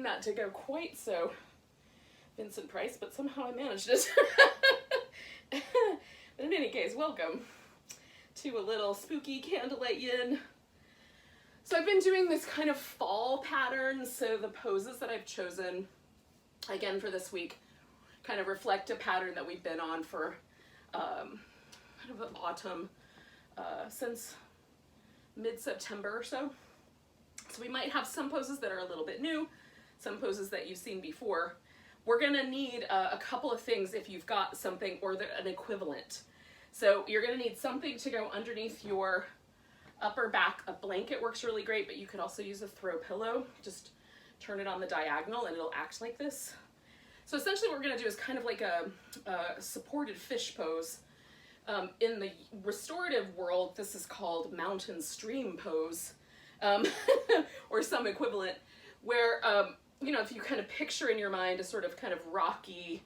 that to go quite so Vincent Price, but somehow I managed it. But in any case, welcome to a little spooky candlelight yin. So I've been doing this kind of fall pattern, so the poses that I've chosen, again for this week, kind of reflect a pattern that we've been on for kind of the autumn, since mid-September or so. So we might have some poses that are a little bit new, some poses that you've seen before. We're gonna need a couple of things if you've got something or an equivalent. So you're gonna need something to go underneath your upper back. A blanket works really great, but you could also use a throw pillow. Just turn it on the diagonal and it'll act like this. So essentially what we're gonna do is kind of like a supported fish pose. In the restorative world, this is called mountain stream pose, or some equivalent, where, you know, if you kind of picture in your mind a sort of kind of rocky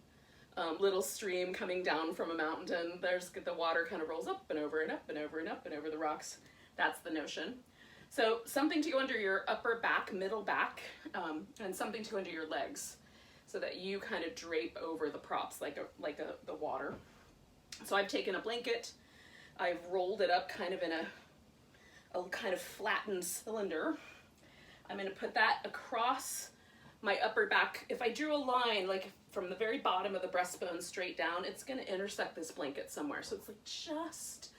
little stream coming down from a mountain, there's the water kind of rolls up and over and up and over and up and over the rocks. That's the notion. So something to go under your upper back, middle back, and something to under your legs, so that you kind of drape over the props like the water. So I've taken a blanket, I've rolled it up kind of in a kind of flattened cylinder. I'm going to put that across my upper back. If I drew a line like from the very bottom of the breastbone straight down, it's going to intersect this blanket somewhere. So it's like just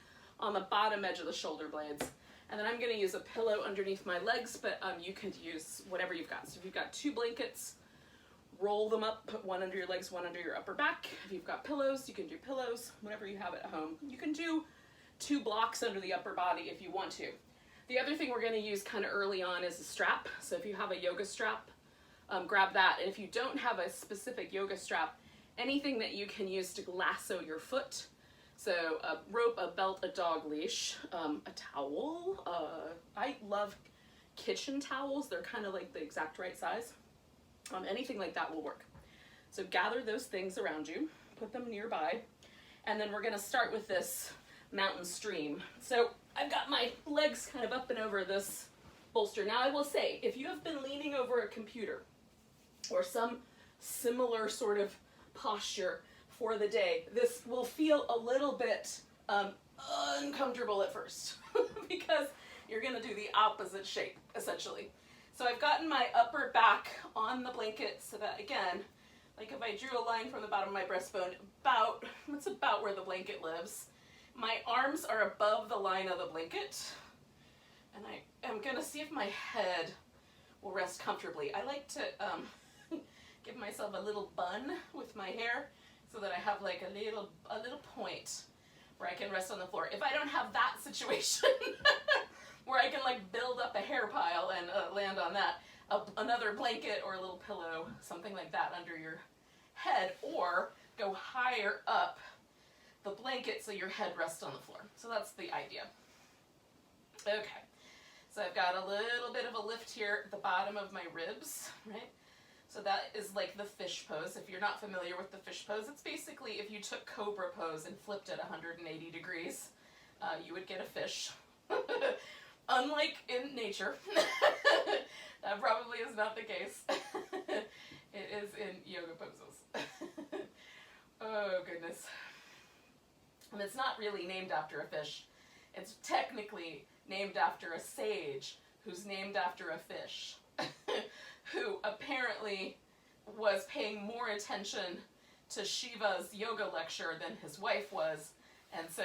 on the bottom edge of the shoulder blades. And then I'm going to use a pillow underneath my legs, but you could use whatever you've got. So if you've got two blankets, roll them up, put one under your legs, one under your upper back. If you've got pillows, you can do pillows, whatever you have at home. You can do 2 blocks under the upper body if you want to. The other thing we're going to use kind of early on is a strap. So if you have a yoga strap, grab that. And if you don't have a specific yoga strap, anything that you can use to lasso your foot. So a rope, a belt, a dog leash, a towel. I love kitchen towels. They're kind of like the exact right size. Anything like that will work. So gather those things around you, put them nearby, and then we're going to start with this mountain stream. So I've got my legs kind of up and over this bolster. Now I will say, if you have been leaning over a computer or some similar sort of posture for the day, this will feel a little bit uncomfortable at first because you're going to do the opposite shape, essentially. So I've gotten my upper back on the blanket so that, again, like if I drew a line from the bottom of my breastbone, it's about where the blanket lives. My arms are above the line of the blanket, and I am going to see if my head will rest comfortably. I like to give myself a little bun with my hair so that I have like a little point where I can rest on the floor. If I don't have that situation, where I can like build up a hair pile and land on that, another blanket or a little pillow, something like that under your head, or go higher up the blanket so your head rests on the floor. So that's the idea. Okay, so I've got a little bit of a lift here at the bottom of my ribs, right? So that is like the fish pose. If you're not familiar with the fish pose, it's basically if you took cobra pose and flipped it 180 degrees, you would get a fish. Unlike in nature, that probably is not the case. It is in yoga poses. Oh goodness. And it's not really named after a fish. It's technically named after a sage who's named after a fish, who apparently was paying more attention to Shiva's yoga lecture than his wife was. And so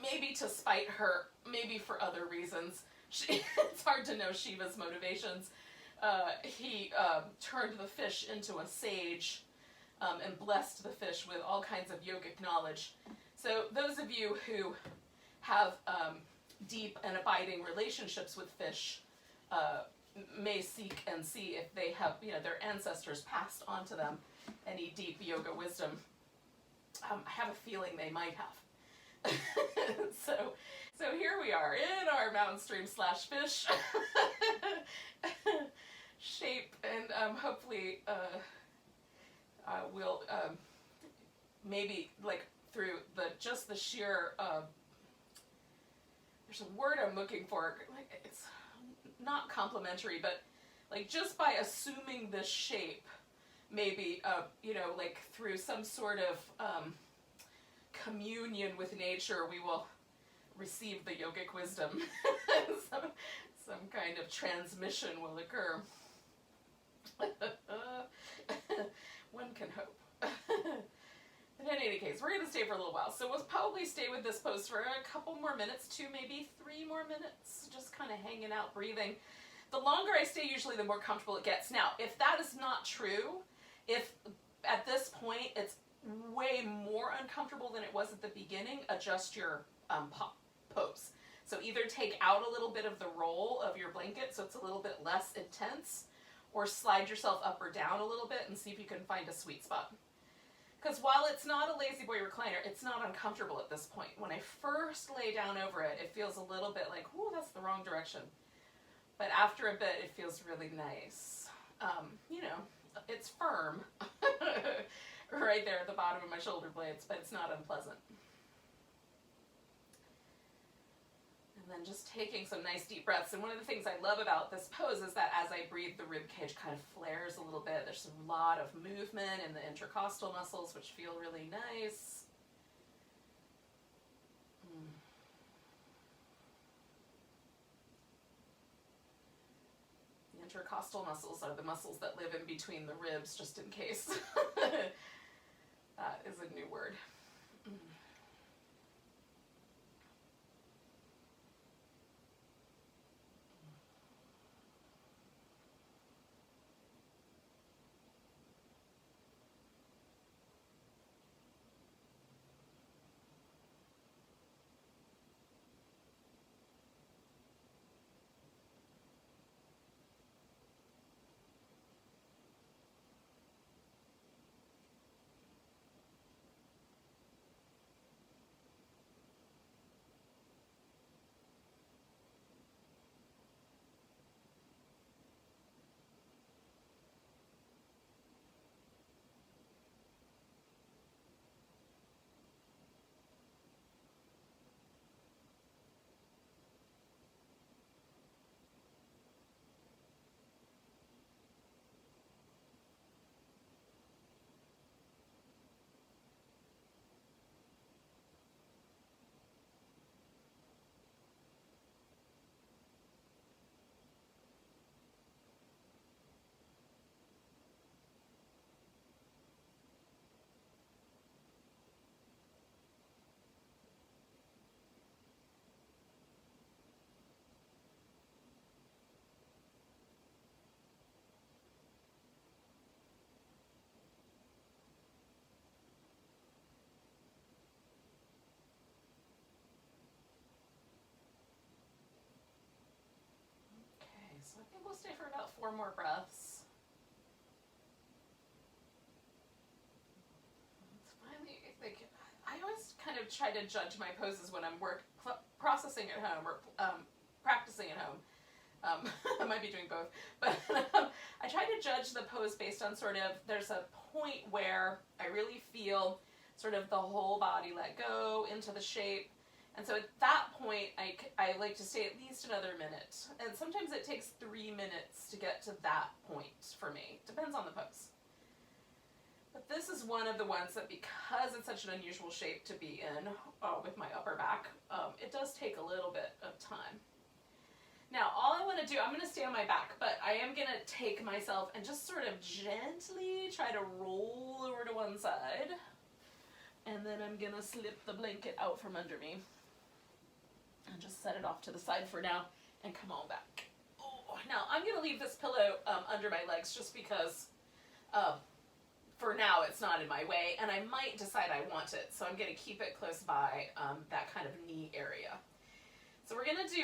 maybe to spite her, maybe for other reasons, it's hard to know Shiva's motivations, he turned the fish into a sage and blessed the fish with all kinds of yogic knowledge. So those of you who have deep and abiding relationships with fish may seek and see if they have, their ancestors passed on to them any deep yoga wisdom. I have a feeling they might have. So here we are in our mountain stream / fish shape, and hopefully we'll maybe like through the sheer there's a word I'm looking for, like it's not complimentary, but like just by assuming this shape, maybe, you know, like through some sort of communion with nature, we will receive the yogic wisdom. some kind of transmission will occur. One can hope. In any case, we're going to stay for a little while. So we'll probably stay with this pose for a couple more minutes, 2, maybe 3 more minutes, just kind of hanging out, breathing. The longer I stay, usually the more comfortable it gets. Now, if that is not true, if at this point it's way more uncomfortable than it was at the beginning, adjust your pose. So either take out a little bit of the roll of your blanket so it's a little bit less intense, or slide yourself up or down a little bit and see if you can find a sweet spot. Because while it's not a lazy boy recliner, it's not uncomfortable at this point. When I first lay down over it, it feels a little bit like, ooh, that's the wrong direction. But after a bit, it feels really nice. You know, it's firm right there at the bottom of my shoulder blades, but it's not unpleasant. And then just taking some nice deep breaths. And one of the things I love about this pose is that as I breathe, the rib cage kind of flares a little bit. There's a lot of movement in the intercostal muscles, which feel really nice. The intercostal muscles are the muscles that live in between the ribs, just in case. That is a new word. So I think we'll stay for about 4 more breaths. It's finally, like, I always kind of try to judge my poses when I'm processing at home or practicing at home. I might be doing both, but I try to judge the pose based on sort of, there's a point where I really feel sort of the whole body let go into the shape. And so at that point, I like to stay at least another minute. And sometimes it takes 3 minutes to get to that point for me. Depends on the pose. But this is one of the ones that, because it's such an unusual shape to be in with my upper back, it does take a little bit of time. Now, all I want to do, I'm going to stay on my back, but I am going to take myself and just sort of gently try to roll over to one side. And then I'm going to slip the blanket out from under me. And just set it off to the side for now and come on back. Oh, now, I'm going to leave this pillow under my legs just because for now it's not in my way. And I might decide I want it. So I'm going to keep it close by that kind of knee area. So we're going to do,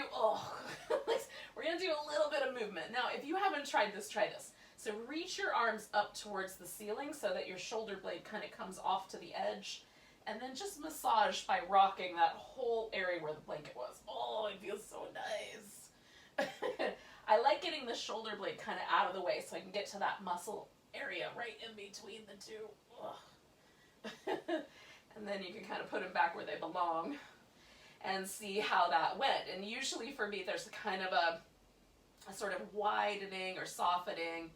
we're going to do a little bit of movement. Now, if you haven't tried this, try this. So reach your arms up towards the ceiling so that your shoulder blade kind of comes off to the edge. And then just massage by rocking that whole area where the blanket was. Oh, it feels so nice. I like getting the shoulder blade kind of out of the way so I can get to that muscle area right in between the two. And then you can kind of put them back where they belong and see how that went. And usually for me, there's kind of a sort of widening or softening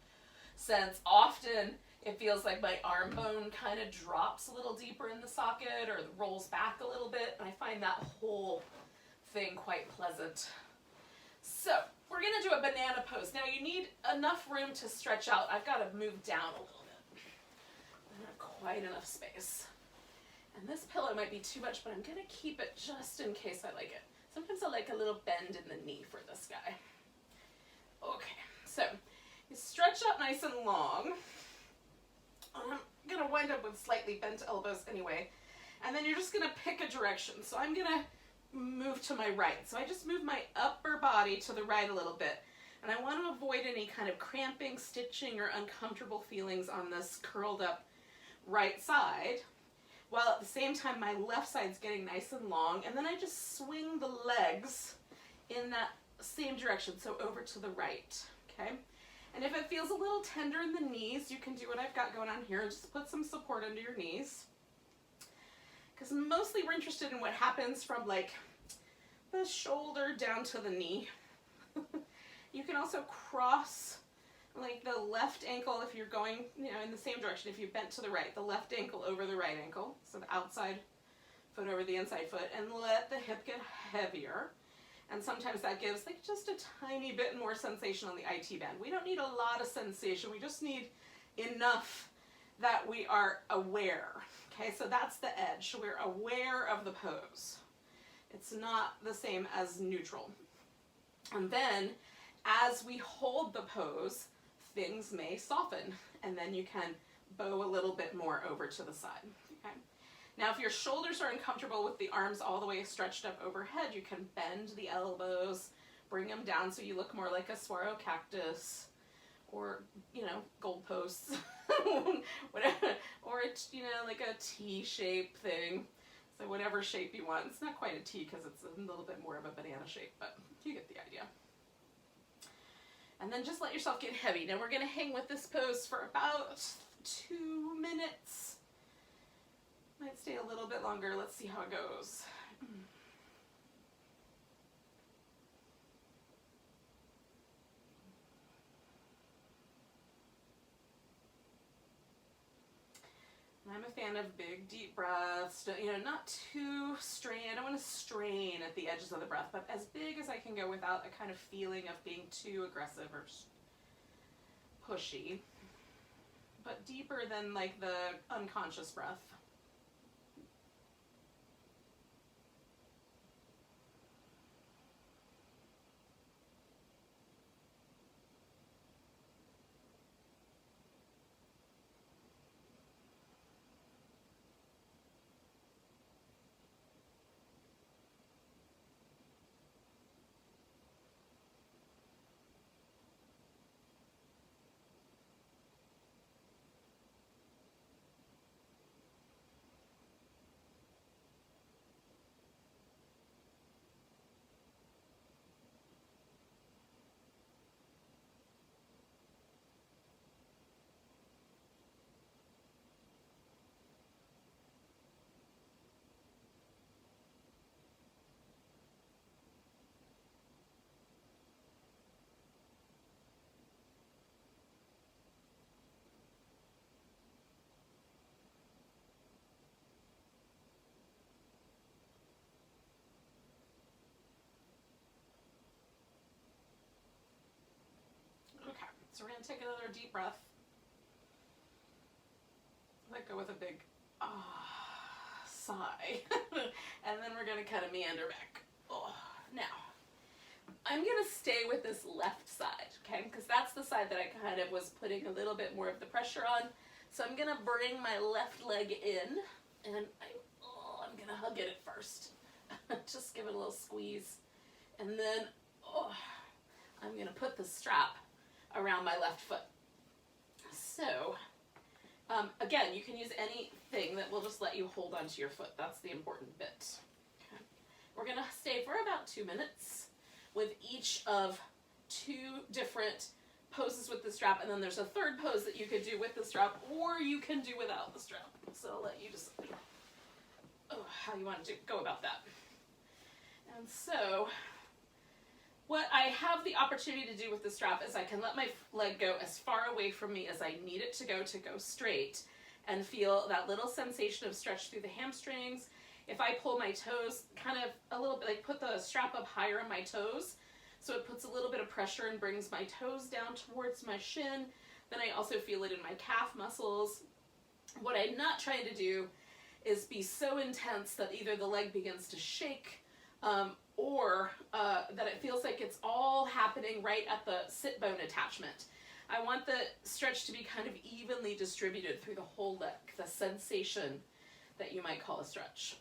sense. Often it feels like my arm bone kind of drops a little deeper in the socket or rolls back a little bit, and I find that whole thing quite pleasant. So we're going to do a banana pose. Now you need enough room to stretch out. I've got to move down a little bit. I don't have quite enough space. And this pillow might be too much, but I'm going to keep it just in case I like it. Sometimes I like a little bend in the knee for this guy. Okay, so you stretch out nice and long. I'm going to wind up with slightly bent elbows anyway. And then you're just going to pick a direction. So I'm going to move to my right. So I just move my upper body to the right a little bit. And I want to avoid any kind of cramping, stitching, or uncomfortable feelings on this curled up right side, while at the same time my left side's getting nice and long. And then I just swing the legs in that same direction, so over to the right, okay? And if it feels a little tender in the knees, you can do what I've got going on here. Just put some support under your knees. Because mostly we're interested in what happens from like the shoulder down to the knee. You can also cross like the left ankle if you're going, in the same direction. If you bent to the right, the left ankle over the right ankle. So the outside foot over the inside foot, and let the hip get heavier. And sometimes that gives like just a tiny bit more sensation on the IT band. We don't need a lot of sensation. We just need enough that we are aware. Okay, so that's the edge. So we're aware of the pose. It's not the same as neutral. And then as we hold the pose, things may soften, and then you can bow a little bit more over to the side. Okay. Now, if your shoulders are uncomfortable with the arms all the way stretched up overhead, you can bend the elbows, bring them down so you look more like a saguaro cactus, or, goalposts, whatever, or, like a T-shape thing. So whatever shape you want. It's not quite a T because it's a little bit more of a banana shape, but you get the idea. And then just let yourself get heavy. Now we're going to hang with this pose for about 2 minutes. Might stay a little bit longer. Let's see how it goes. I'm a fan of big, deep breaths. Not too strain. I don't want to strain at the edges of the breath, but as big as I can go without a kind of feeling of being too aggressive or pushy. But deeper than like the unconscious breath. So we're going to take another deep breath. Let go with a big sigh. And then we're going to kind of meander back. Now, I'm going to stay with this left side, okay? Because that's the side that I kind of was putting a little bit more of the pressure on. So I'm going to bring my left leg in, and I'm going to hug it at first. Just give it a little squeeze. And then I'm going to put the strap around my left foot. So, again, you can use anything that will just let you hold onto your foot. That's the important bit. Okay. We're going to stay for about 2 minutes with each of 2 different poses with the strap, and then there's a third pose that you could do with the strap, or you can do without the strap. So I'll let you decide how you want to go about that. And so, what I have the opportunity to do with the strap is I can let my leg go as far away from me as I need it to go straight, and feel that little sensation of stretch through the hamstrings. If I pull my toes kind of a little bit, like put the strap up higher on my toes, so it puts a little bit of pressure and brings my toes down towards my shin, then I also feel it in my calf muscles. What I'm not trying to do is be so intense that either the leg begins to shake, or that it feels like it's all happening right at the sit bone attachment. I want the stretch to be kind of evenly distributed through the whole leg, the sensation that you might call a stretch,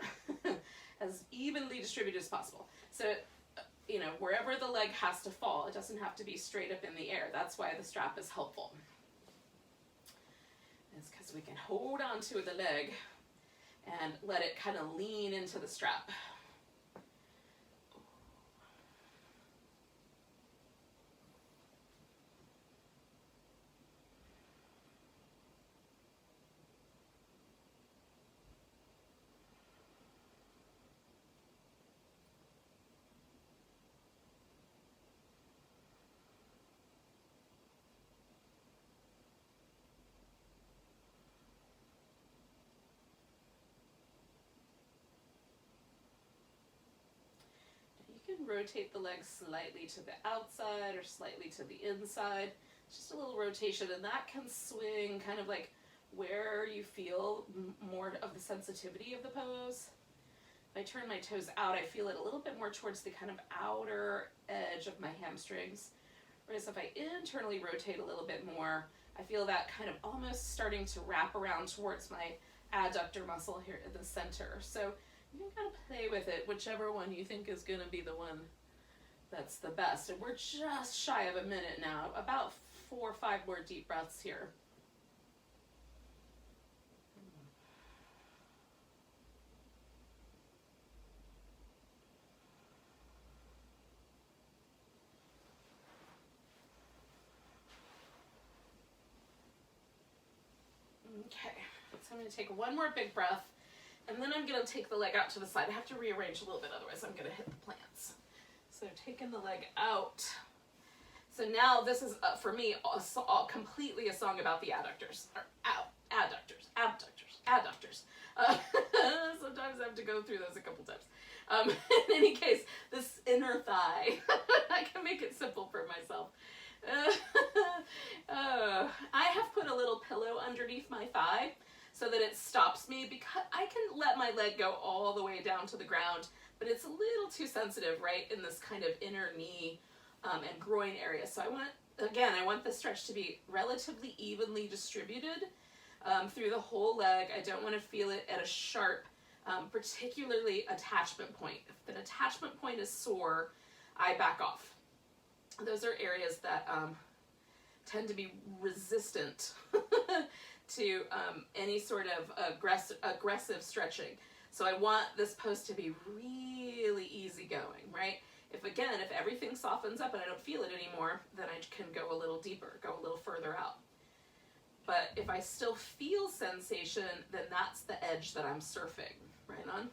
as evenly distributed as possible. So, you know, wherever the leg has to fall, it doesn't have to be straight up in the air. That's why the strap is helpful. It's because we can hold on to the leg and let it kind of lean into the strap. Rotate the leg slightly to the outside or slightly to the inside. Just a little rotation, and that can swing kind of like where you feel more of the sensitivity of the pose. If I turn my toes out, I feel it a little bit more towards the kind of outer edge of my hamstrings. Whereas if I internally rotate a little bit more, I feel that kind of almost starting to wrap around towards my adductor muscle here at the center. So you can kind of play with it, whichever one you think is going to be the one that's the best. And we're just shy of a minute now, about 4 or 5 more deep breaths here. Okay, so I'm going to take one more big breath. And then I'm going to take the leg out to the side. I have to rearrange a little bit, otherwise I'm going to hit the plants. So taking the leg out. So now this is, for me, completely a song about the adductors. Or adductors, abductors, adductors. Sometimes I have to go through those a couple times. In any case, this inner thigh. I can make it simple for myself. I have put a little pillow underneath my thigh, so that it stops me, because I can let my leg go all the way down to the ground, but it's a little too sensitive right in this kind of inner knee and groin area. So I want the stretch to be relatively evenly distributed through the whole leg. I don't want to feel it at a sharp, particularly attachment point. If the attachment point is sore, I back off. Those are areas that tend to be resistant to any sort of aggressive stretching. So I want this pose to be really easygoing, right? If everything softens up and I don't feel it anymore, then I can go a little deeper, go a little further out. But if I still feel sensation, then that's the edge that I'm surfing, right on?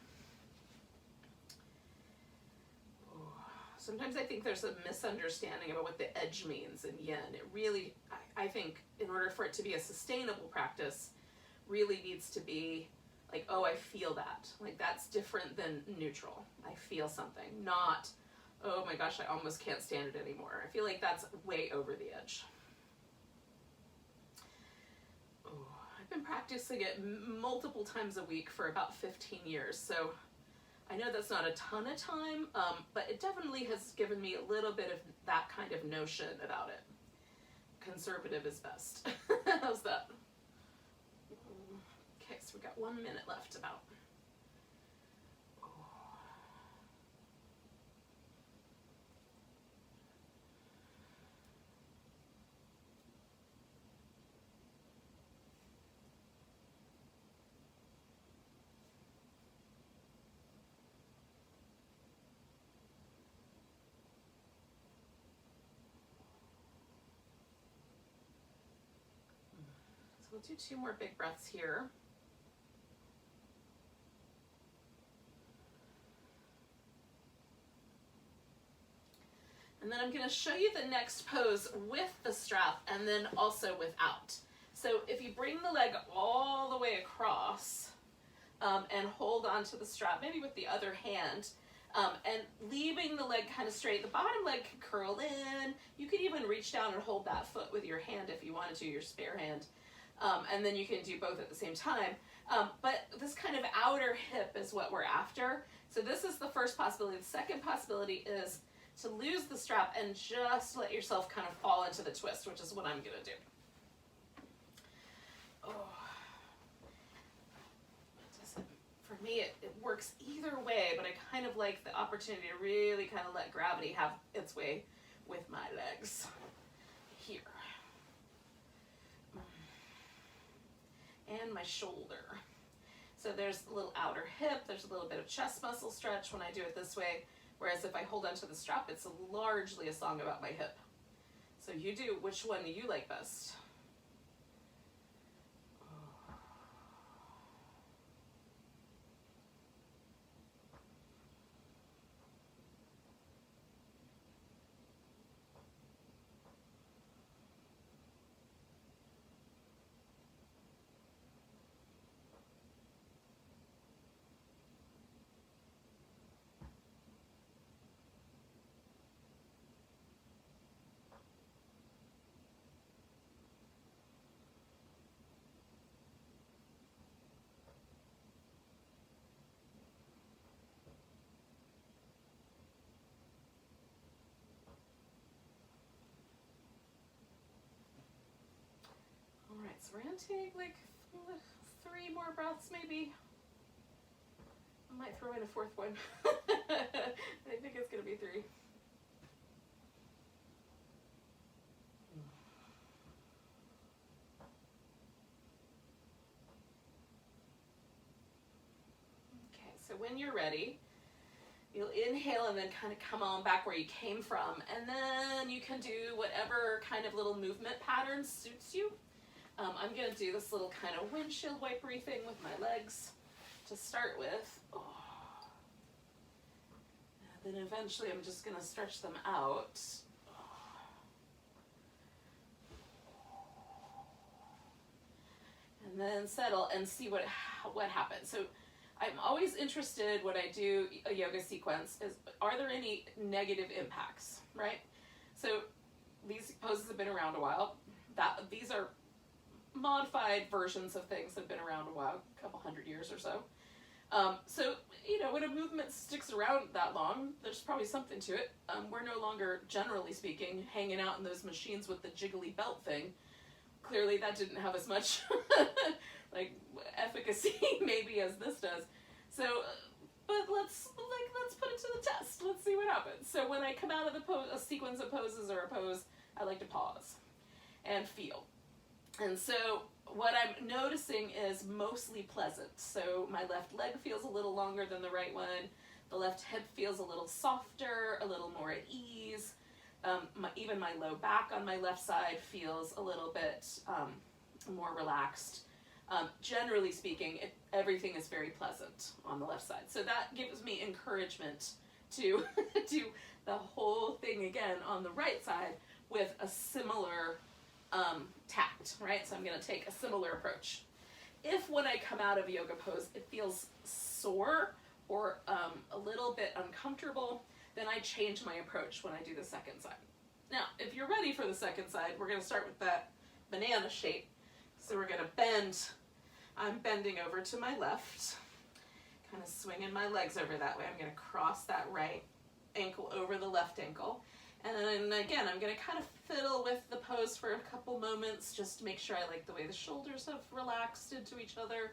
Sometimes I think there's a misunderstanding about what the edge means in yin. It really, I think, in order for it to be a sustainable practice, really needs to be like, oh, I feel that. Like, that's different than neutral. I feel something, not, oh my gosh, I almost can't stand it anymore. I feel like that's way over the edge. Oh, I've been practicing it multiple times a week for about 15 years, so I know that's not a ton of time, but it definitely has given me a little bit of that kind of notion about it. Conservative is best. How's that? Okay, so we've got 1 minute left about. We'll do 2 more big breaths here. And then I'm going to show you the next pose with the strap and then also without. So if you bring the leg all the way across and hold onto the strap, maybe with the other hand, and leaving the leg kind of straight, the bottom leg can curl in. You could even reach down and hold that foot with your hand if you wanted to, your spare hand. And then you can do both at the same time. But this kind of outer hip is what we're after. So this is the first possibility. The second possibility is to lose the strap and just let yourself kind of fall into the twist, which is what I'm going to do. Oh. For me, it works either way, but I kind of like the opportunity to really kind of let gravity have its way with my legs. Here. And my shoulder. So there's a little outer hip, there's a little bit of chest muscle stretch when I do it this way, whereas if I hold onto the strap, it's largely a song about my hip. So you do which one you like best. All right, so we're gonna take like 3 more breaths maybe. I might throw in a 4th one. I think it's gonna be 3. Okay, so when you're ready, you'll inhale and then kind of come on back where you came from, and then you can do whatever kind of little movement pattern suits you. I'm going to do this little kind of windshield wipery thing with my legs to start with. Oh. And then eventually I'm just going to stretch them out. And then settle and see what happens. So I'm always interested when I do a yoga sequence is, are there any negative impacts, right? So these poses have been around a while. These are modified versions of things that have been around a while, a couple 100 years or so. So, you know, when a movement sticks around that long, there's probably something to it. We're no longer, generally speaking, hanging out in those machines with the jiggly belt thing. Clearly that didn't have as much like efficacy maybe as this does. So, but let's put it to the test. Let's see what happens. So when I come out of a sequence of poses or a pose, I like to pause and feel. And so what I'm noticing is mostly pleasant. So my left leg feels a little longer than the right one. The left hip feels a little softer, a little more at ease. Even my low back on my left side feels a little bit more relaxed. Generally speaking, everything is very pleasant on the left side. So that gives me encouragement to do the whole thing again on the right side with a similar tact, right? So I'm going to take a similar approach. If when I come out of a yoga pose, it feels sore or a little bit uncomfortable, then I change my approach when I do the second side. Now, if you're ready for the second side, we're going to start with that banana shape. So we're going to bend. I'm bending over to my left, kind of swinging my legs over that way. I'm going to cross that right ankle over the left ankle. And then again, I'm going to kind of fiddle with the pose for a couple moments just to make sure I like the way the shoulders have relaxed into each other,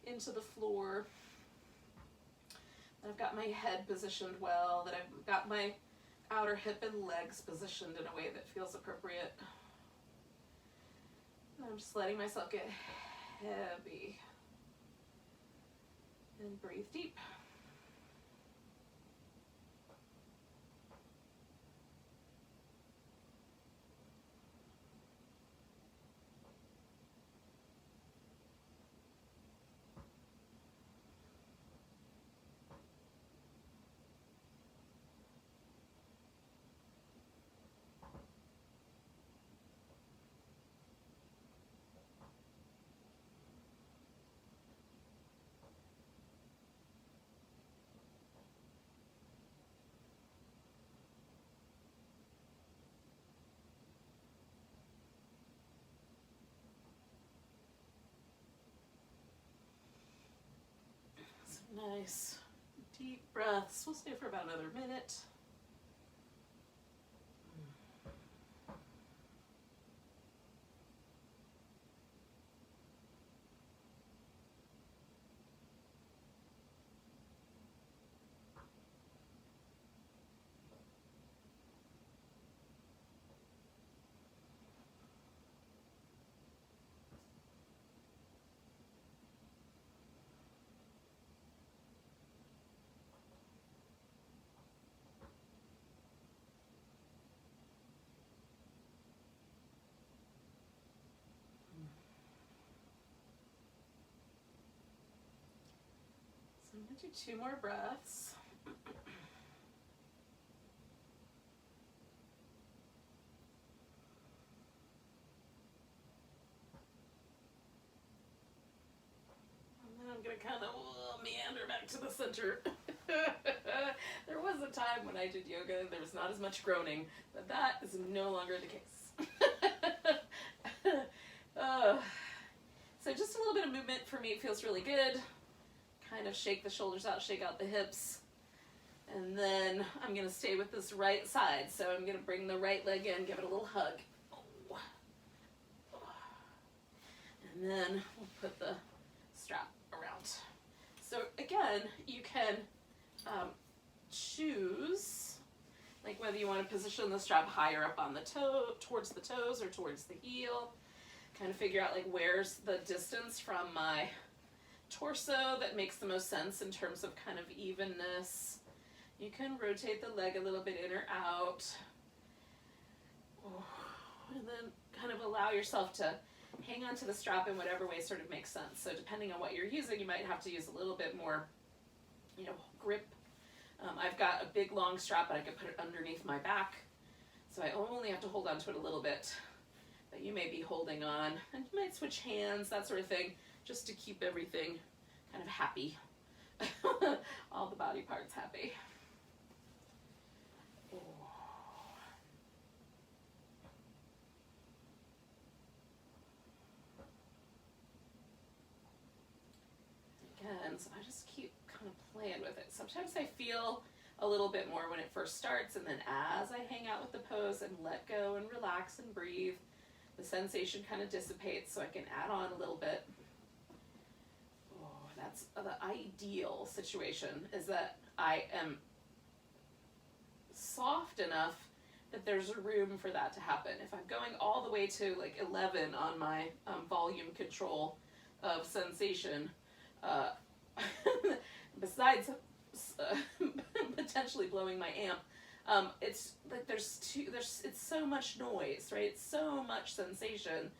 into the floor. That I've got my head positioned well, that I've got my outer hip and legs positioned in a way that feels appropriate. And I'm just letting myself get heavy. And breathe deep. breaths. We'll stay for about another minute. I'm going to do 2 more breaths. And then I'm going to kind of meander back to the center. There was a time when I did yoga and there was not as much groaning, but that is no longer the case. So just a little bit of movement for me feels really good. Kind of shake the shoulders out, shake out the hips. And then I'm going to stay with this right side. So I'm going to bring the right leg in, give it a little hug. And then we'll put the strap around. So again, you can choose, like whether you want to position the strap higher up on the toe, towards the toes or towards the heel. Kind of figure out like where's the distance from my torso that makes the most sense in terms of kind of evenness. You can rotate the leg a little bit in or out. And then kind of allow yourself to hang on to the strap in whatever way sort of makes sense. So depending on what you're using, you might have to use a little bit more, grip. I've got a big long strap, but I could put it underneath my back. So I only have to hold on to it a little bit. But you may be holding on, and you might switch hands, that sort of thing, just to keep everything kind of happy. All the body parts happy. Again, so I just keep kind of playing with it. Sometimes I feel a little bit more when it first starts, and then as I hang out with the pose and let go and relax and breathe, the sensation kind of dissipates, so I can add on a little bit. That's the ideal situation, is that I am soft enough that there's room for that to happen. If I'm going all the way to like 11 on my volume control of sensation, besides potentially blowing my amp, it's like it's so much noise, right? It's so much sensation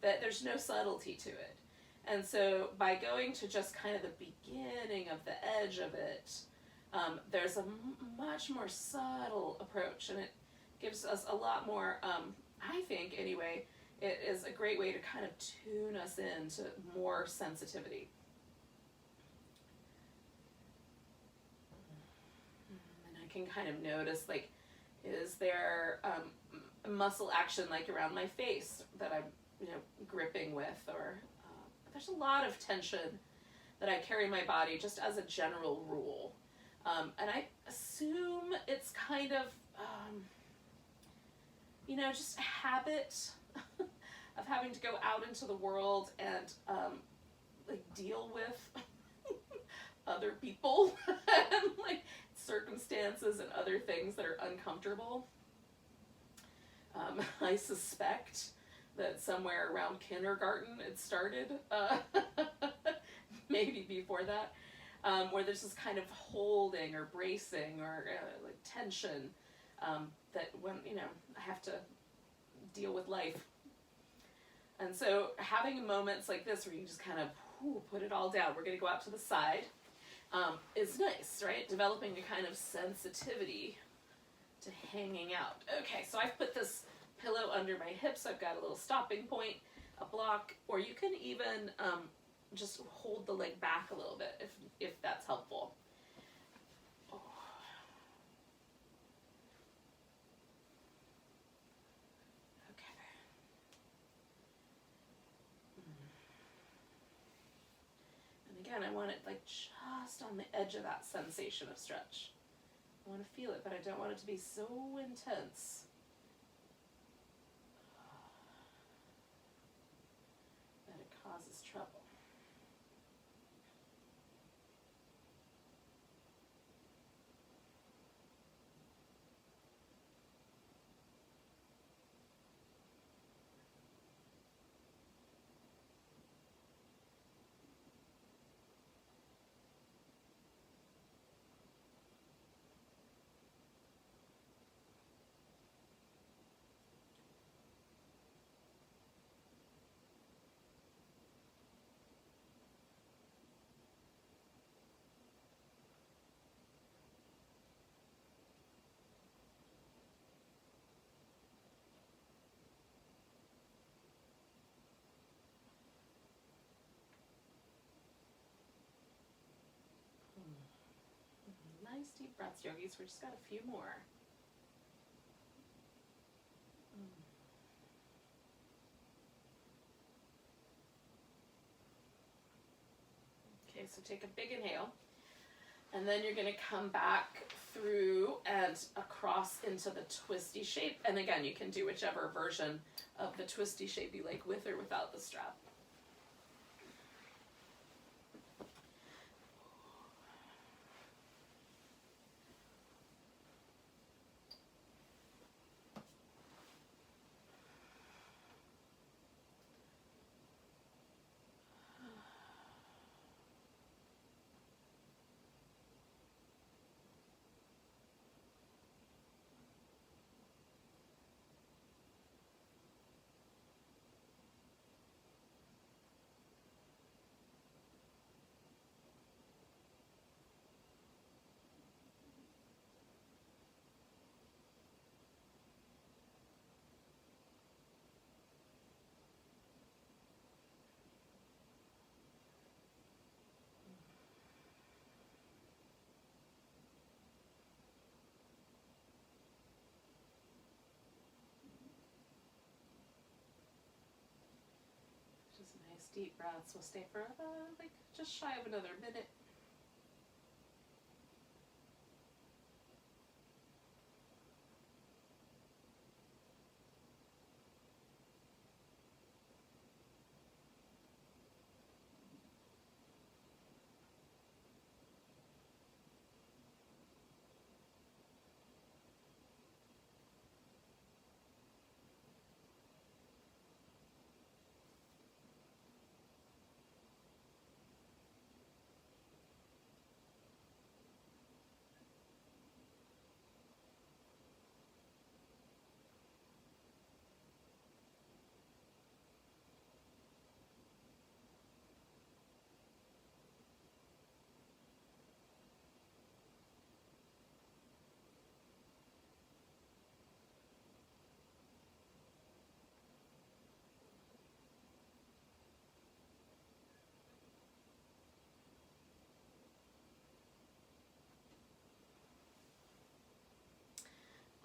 that there's no subtlety to it. And so by going to just kind of the beginning of the edge of it, there's a much more subtle approach, and it gives us a lot more, I think anyway, it is a great way to kind of tune us into more sensitivity. And I can kind of notice, like, is there muscle action like around my face that I'm, gripping with, or there's a lot of tension that I carry in my body just as a general rule. And I assume it's kind of, just a habit of having to go out into the world and deal with other people and circumstances and other things that are uncomfortable. I suspect that somewhere around kindergarten it started, maybe before that, where there's this kind of holding or bracing or tension that when, I have to deal with life. And so having moments like this where you just kind of put it all down, we're going to go out to the side, is nice, right? Developing a kind of sensitivity to hanging out. Okay, so I've put this pillow under my hips. I've got a little stopping point, a block, or you can even just hold the leg back a little bit if that's helpful. Oh. Okay. And again, I want it just just on the edge of that sensation of stretch. I want to feel it, but I don't want it to be so intense that it causes trouble. Nice deep breaths, yogis. We just got a few more. Okay, so take a big inhale, and then you're going to come back through and across into the twisty shape. And again, you can do whichever version of the twisty shape you like, with or without the strap. Just nice deep breaths. We'll stay for like just shy of another minute.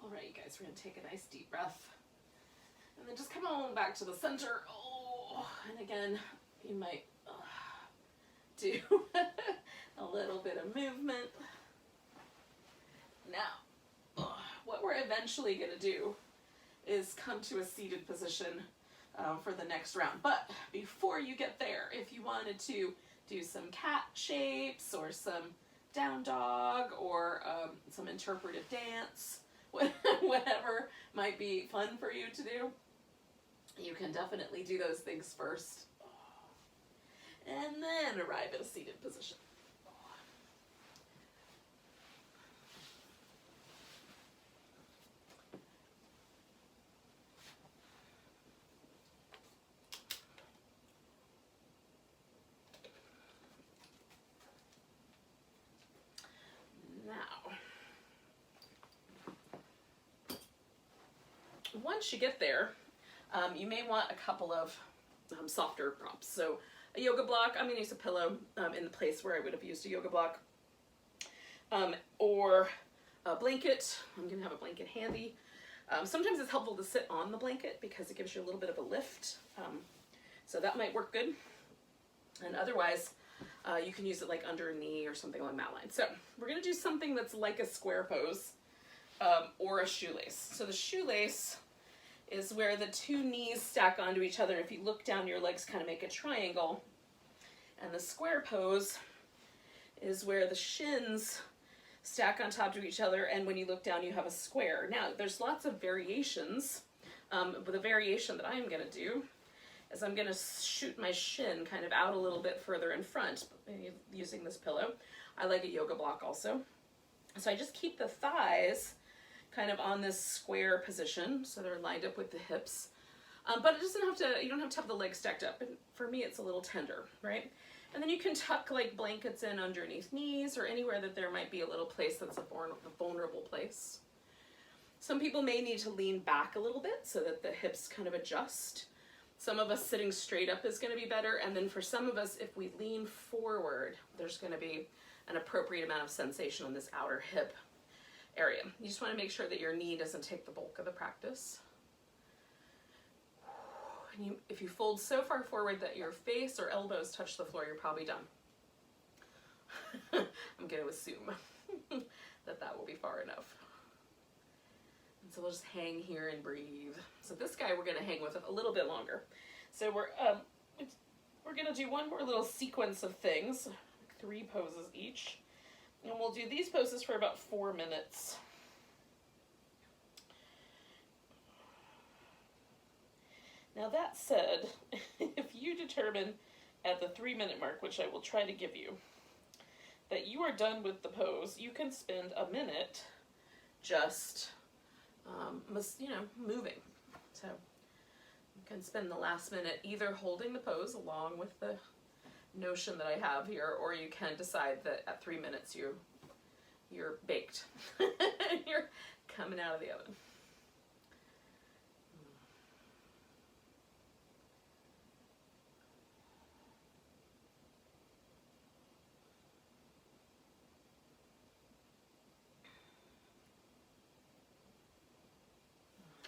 All right, you guys, we're going to take a nice deep breath. And then just come on back to the center. Oh, and again, you might do a little bit of movement. Now, what we're eventually going to do is come to a seated position for the next round. But before you get there, if you wanted to do some cat shapes or some down dog or some interpretive dance, whatever might be fun for you to do, you can definitely do those things first. And then arrive at a seated position. Once you get there, you may want a couple of softer props. So a yoga block, I'm going to use a pillow in the place where I would have used a yoga block, or a blanket. I'm going to have a blanket handy. Sometimes it's helpful to sit on the blanket because it gives you a little bit of a lift, so that might work good. And otherwise, You can use it like under a knee or something along that line. So we're going to do something that's like a square pose or a shoelace. So the shoelace is where the two knees stack onto each other. If you look down, your legs kind of make a triangle. And the square pose is where the shins stack on top of each other, and when you look down, you have a square. Now, there's lots of variations, but the variation that I'm going to do is I'm going to shoot my shin kind of out a little bit further in front using this pillow. I like a yoga block also. So I just keep the thighs kind of on this square position, so they're lined up with the hips. But it doesn't have to, you don't have to have the legs stacked up. And for me, it's a little tender, right? And then you can tuck like blankets in underneath knees or anywhere that there might be a little place that's a vulnerable place. Some people may need to lean back a little bit so that the hips kind of adjust. Some of us sitting straight up is going to be better. And then for some of us, if we lean forward, there's going to be an appropriate amount of sensation on this outer hip area. You just want to make sure that your knee doesn't take the bulk of the practice. And if you fold so far forward that your face or elbows touch the floor, you're probably done. I'm going to assume that that will be far enough. And so we'll just hang here and breathe. So this guy we're going to hang with a little bit longer. So we're going to do one more little sequence of things, 3 poses each. And we'll do these poses for about 4 minutes. Now that said, if you determine at the 3-minute mark, which I will try to give you, that you are done with the pose, you can spend a minute just, moving. So you can spend the last minute either holding the pose along with the notion that I have here, or you can decide that at 3 minutes you're baked. You're coming out of the oven.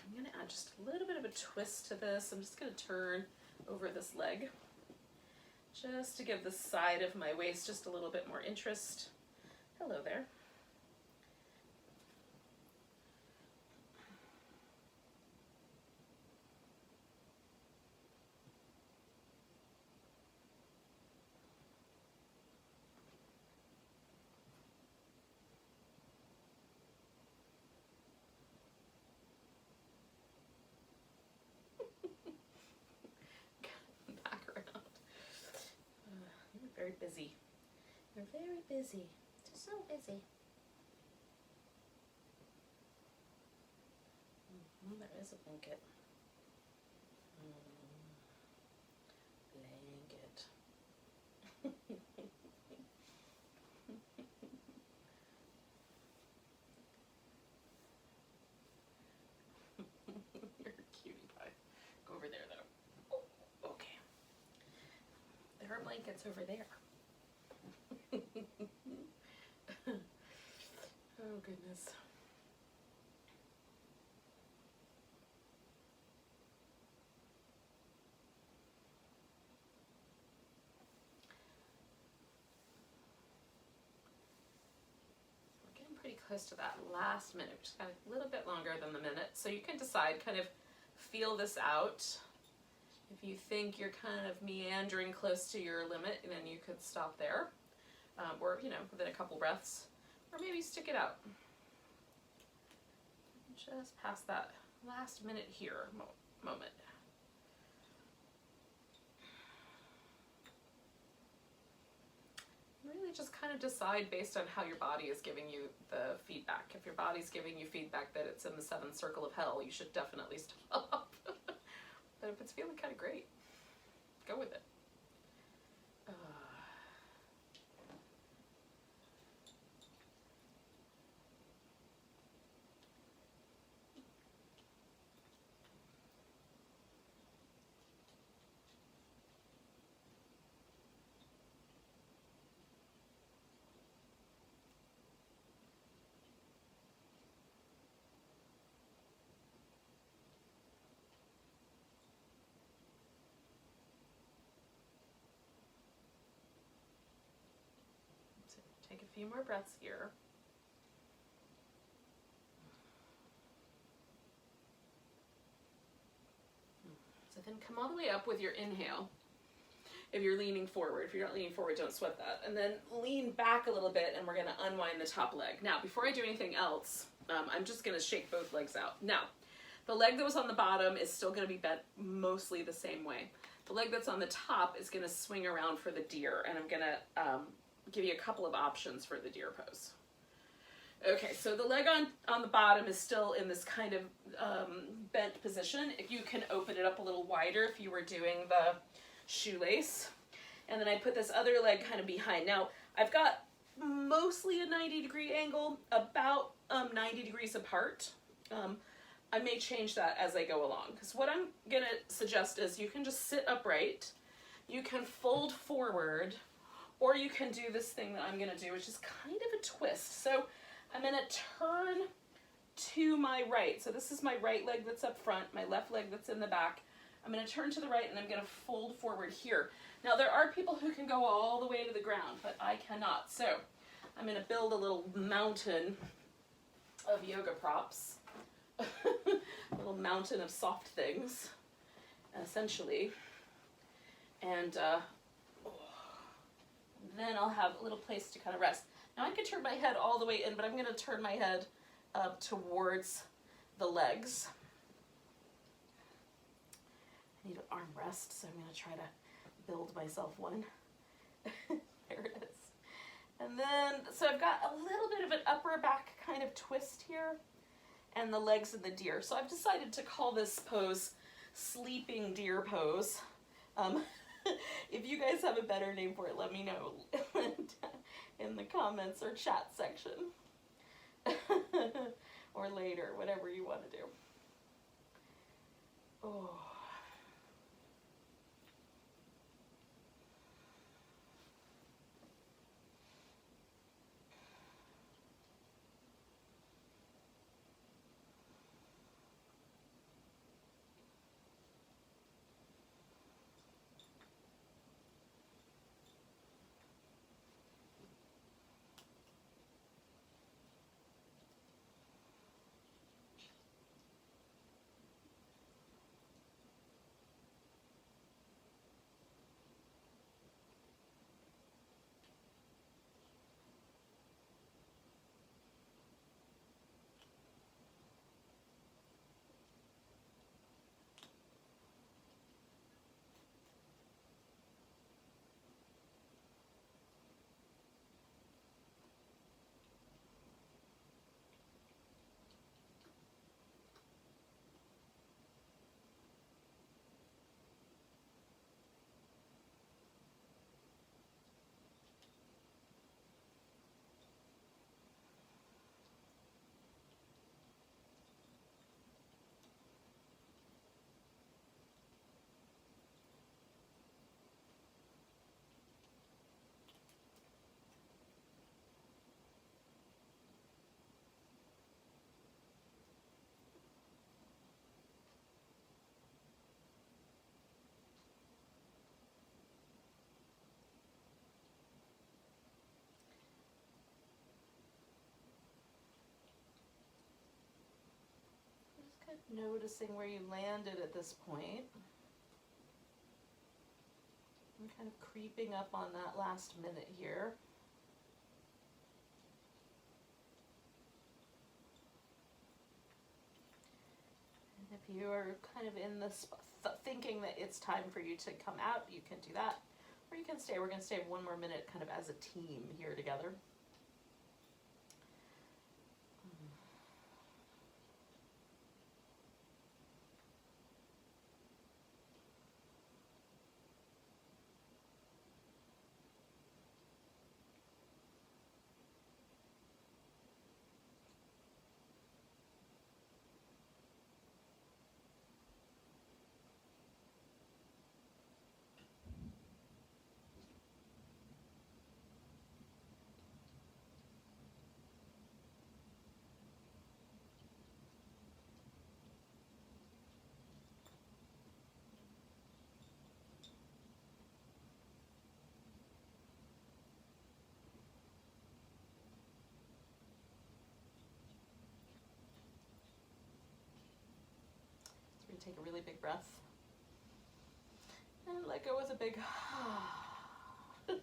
I'm going to add just a little bit of a twist to this. I'm just going to turn over this leg just to give the side of my waist just a little bit more interest. Hello there. Very busy. You're very busy. Just so busy. Oh, there is a blanket. Blanket. You're a cutie pie. Go over there though. Oh, okay. There are blankets over there. Oh goodness. We're getting pretty close to that last minute, which is kind of a little bit longer than the minute. So you can decide, kind of feel this out. If you think you're kind of meandering close to your limit, then you could stop there. Or, within a couple breaths. Or maybe stick it out. Just past that last minute here moment. Really just kind of decide based on how your body is giving you the feedback. If your body's giving you feedback that it's in the 7th circle of hell, you should definitely stop. But if it's feeling kind of great, go with it. a few more breaths here. So then come all the way up with your inhale. If you're leaning forward, if you're not leaning forward, don't sweat that. And then lean back a little bit, and we're gonna unwind the top leg. Now, before I do anything else, I'm just gonna shake both legs out. Now, the leg that was on the bottom is still gonna be bent mostly the same way. The leg that's on the top is gonna swing around for the deer, and I'm gonna give you a couple of options for the deer pose. Okay, so the leg on the bottom is still in this kind of bent position. If you can open it up a little wider if you were doing the shoelace. And then I put this other leg kind of behind. Now, I've got mostly a 90-degree angle, about 90 degrees apart. I may change that as I go along, because what I'm gonna suggest is you can just sit upright, you can fold forward, or you can do this thing that I'm gonna do, which is kind of a twist. So I'm gonna turn to my right. So this is my right leg that's up front, my left leg that's in the back. I'm going to turn to the right, and I'm going to fold forward here. Now, there are people who can go all the way to the ground, but I cannot. So I'm going to build a little mountain of yoga props, a little mountain of soft things, essentially. And then I'll have a little place to kind of rest. Now, I could turn my head all the way in, but I'm going to turn my head up towards the legs. I need an armrest, so I'm going to try to build myself one. There it is. And then, so I've got a little bit of an upper back kind of twist here, and the legs of the deer. So I've decided to call this pose sleeping deer pose. If you guys have a better name for it, let me know in the comments or chat section. Or later, whatever you want to do. Oh. Noticing where you landed at this point. I'm kind of creeping up on that last minute here. And if you are kind of in this thinking that it's time for you to come out, you can do that. Or you can stay. We're going to stay 1 more minute kind of as a team here together. take a really big breath. And let go with a big and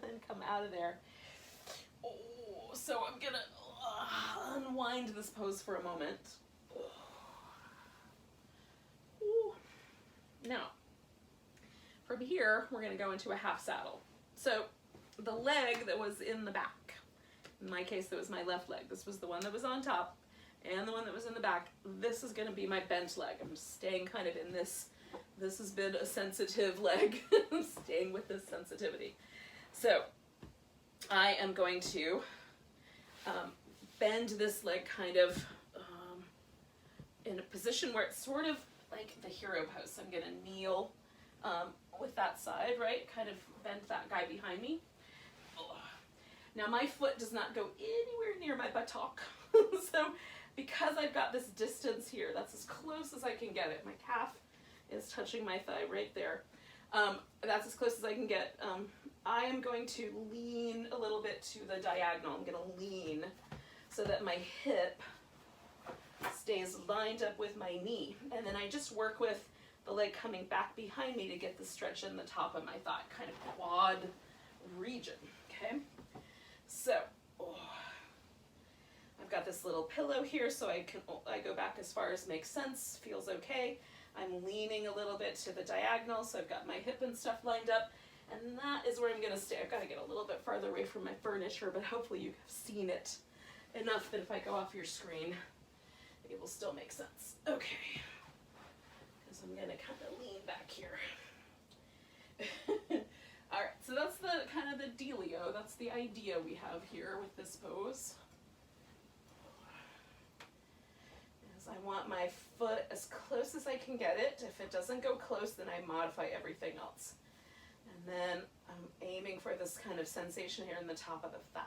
then come out of there. Oh, so I'm gonna unwind this pose for a moment. Now, from here, we're gonna go into a half saddle. So the leg that was in the back, in my case, that was my left leg. This was the one that was on top and the one that was in the back. This is gonna be my bent leg. I'm just staying kind of in this. This has been a sensitive leg. I'm staying with this sensitivity. So I am going to bend this leg kind of in a position where it's sort of like the hero pose. So I'm gonna kneel with that side, right? Kind of bend that guy behind me. Now my foot does not go anywhere near my buttock. So because I've got this distance here, that's as close as I can get it. My calf is touching my thigh right there. That's as close as I can get. I am going to lean a little bit to the diagonal. I'm gonna lean so that my hip stays lined up with my knee. And then I just work with the leg coming back behind me to get the stretch in the top of my thigh, kind of quad region, okay? So, I've got this little pillow here so I go back as far as makes sense, feels okay. I'm leaning a little bit to the diagonal, so I've got my hip and stuff lined up, and that is where I'm gonna stay. I've gotta get a little bit farther away from my furniture, but hopefully you have seen it enough that if I go off your screen, it will still make sense. Okay, because I'm gonna kind of lean back here. All right, so that's the kind of the dealio. That's the idea we have here with this pose. Is I want my foot as close as I can get it. If it doesn't go close, then I modify everything else. And then I'm aiming for this kind of sensation here in the top of the thigh.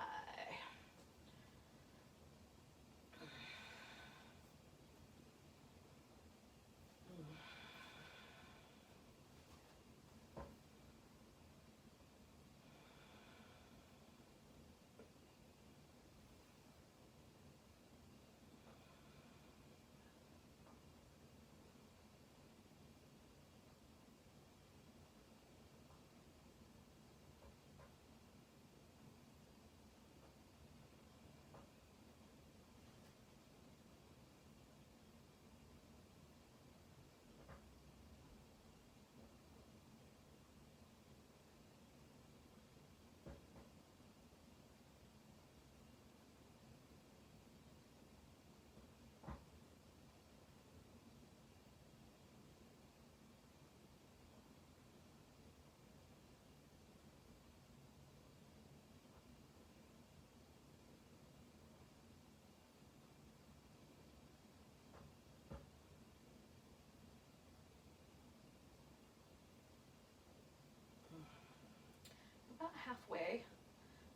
About halfway,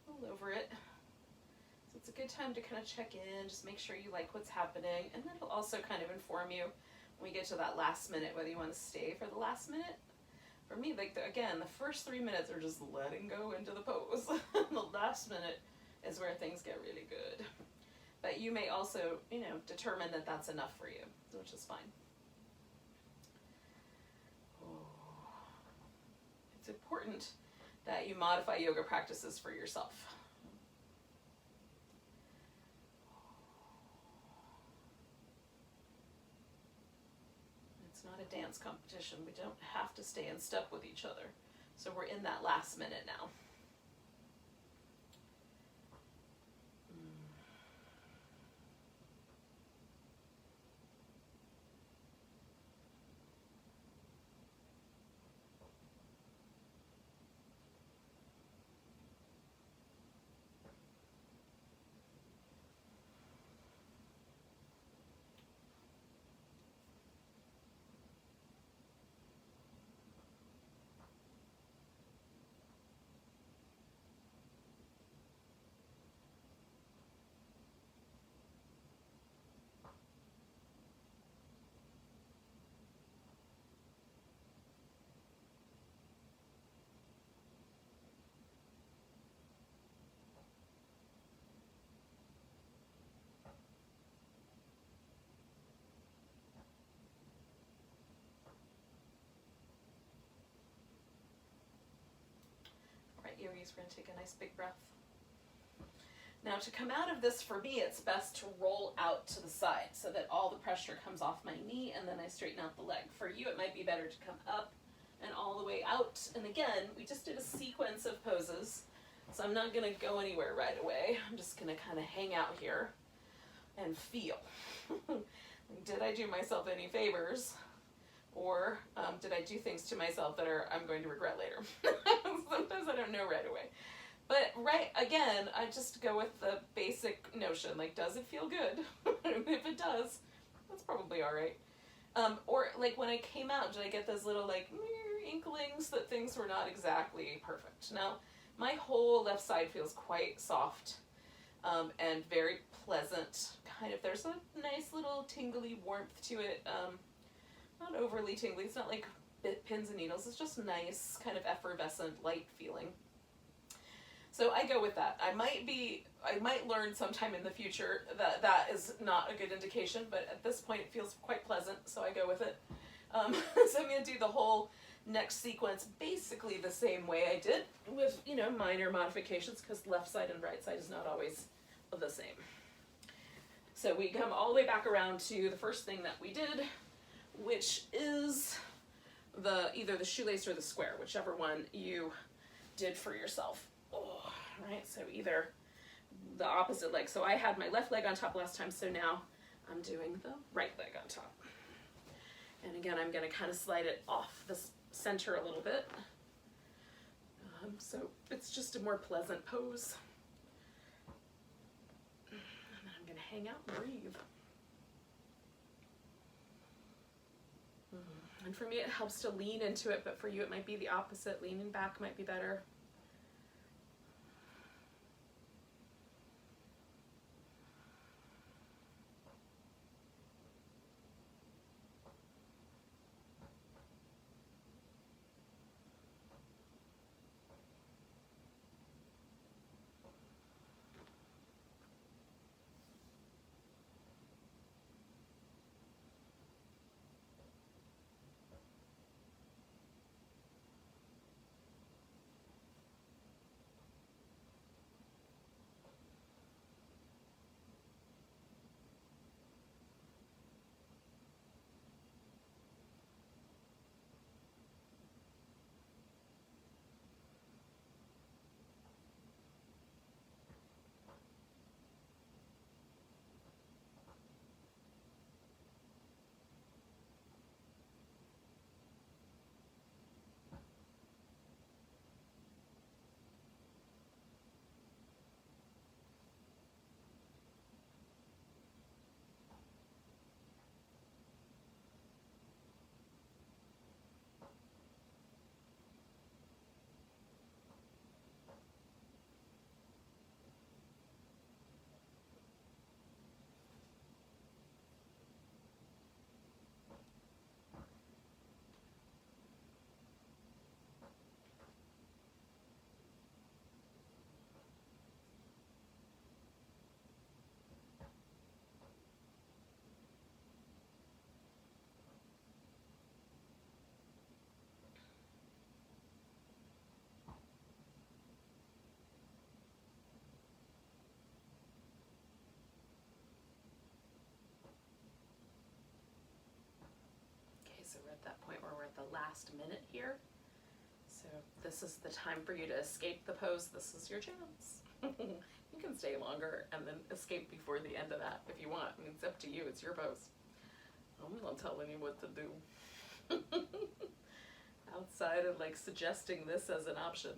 a little over it. So it's a good time to kind of check in, just make sure you like what's happening, and then it'll also kind of inform you when we get to that last minute, whether you want to stay for the last minute. For me, like again, the first 3 minutes are just letting go into the pose. The last minute is where things get really good. But you may also, determine that that's enough for you, which is fine. It's important that you modify yoga practices for yourself. It's not a dance competition. We don't have to stay in step with each other. So we're in that last minute now. ooohhhmmmies. We're going to take a nice big breath. Now to come out of this, for me, it's best to roll out to the side so that all the pressure comes off my knee and then I straighten out the leg. For you, it might be better to come up and all the way out. And again, we just did a sequence of poses, so I'm not going to go anywhere right away. I'm just going to kind of hang out here and feel. Did I do myself any favors? Or did I do things to myself that I'm going to regret later? Sometimes I don't know right away. But again, I just go with the basic notion, like, does it feel good? If it does, that's probably all right. Or like when I came out, did I get those little like inklings that things were not exactly perfect? Now, my whole left side feels quite soft and very pleasant. Kind of, there's a nice little tingly warmth to it. Not overly tingly. It's not like pins and needles. It's just nice, kind of effervescent, light feeling. So I go with that. I might learn sometime in the future that that is not a good indication, but at this point it feels quite pleasant, so I go with it. So I'm going to do the whole next sequence basically the same way I did, with, you know, minor modifications, because left side and right side is not always the same. So we come all the way back around to the first thing that we did, which is either the shoelace or the square, whichever one you did for yourself. Oh, right, so either the opposite leg. So I had my left leg on top last time, so now I'm doing the right leg on top. And again, I'm going to kind of slide it off the center a little bit. So it's just a more pleasant pose. And then I'm going to hang out and breathe. And for me, it helps to lean into it, but for you, it might be the opposite. Leaning back might be better. So we're at that point where we're at the last minute here. So this is the time for you to escape the pose. This is your chance. You can stay longer and then escape before the end of that if you want. I mean, it's up to you. It's your pose. I'm not telling you what to do. Outside of like suggesting this as an option.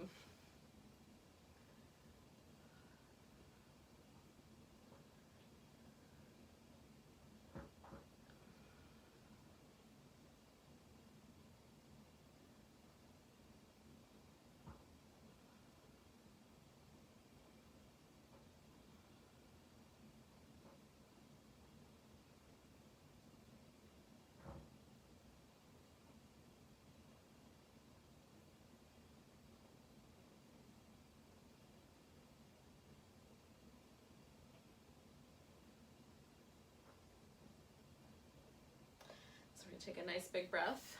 Take a nice big breath.